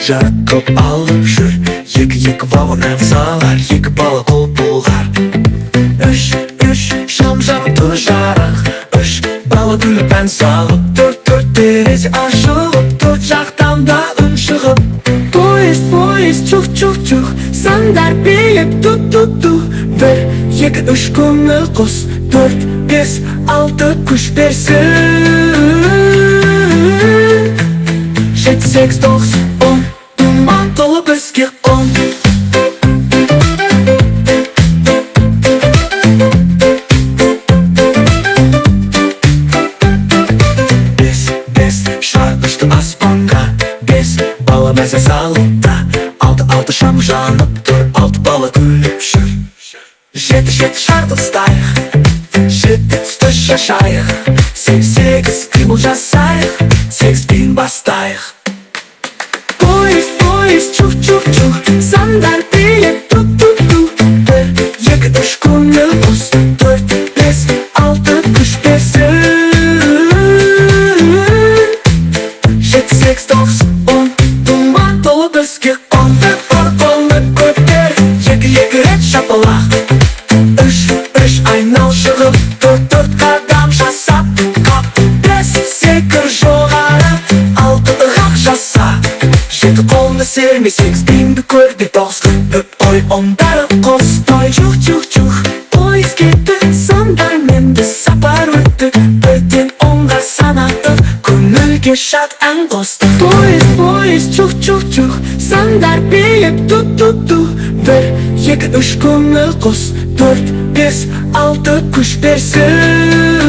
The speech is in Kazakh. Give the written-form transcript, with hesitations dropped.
жарық көп алып жүр. Екі вагоннан салар, екі бала қол бұлғар. Үш шам жағып тұр жарық, үш бала күліп ән салып. Төрт терезе ашылып, төрт жақтан да үн шығып. Поезд чух, сандар биік ту. Бір, екі, үш көңіл қос, төрт, бес, алты күш берсін. Жеті, сегіз, тоғыз, он, думан толы бізге он. Бес, шар ұшты аспанға, бес бала мәзі салыпта. Алты шам жанып тұр, алты бала күліп жүр. Жеті шарды ұстайық, жеті түсті шашайық. Сегіз қимыл жасайық, сегізден бастайық. Поезд чух, сандар биік ту. Бір, екі, үш көңіл қос, төрт, бес, алты күш берсін. Жеті, сегіз, тоғыз, он, думан толы бізге он. Бір қолны көтер, екі рет шапалақ. Үш айнал шығып, төрт қадам жасап. Қап, бес секір жоғары, алты ығақ жаса. Жеті қолны серме, сегіз бейімді көрде тоғыз. Ой, ондары қостой. Чух, поезд кетті, сандарменді сапар өтті. Бірден онға санаттық, көңілге шат ән қосты. Поезд чух, сандар биік ту. Бір, екі, үш көңіл қос, төрт, бес, алты күш берсін.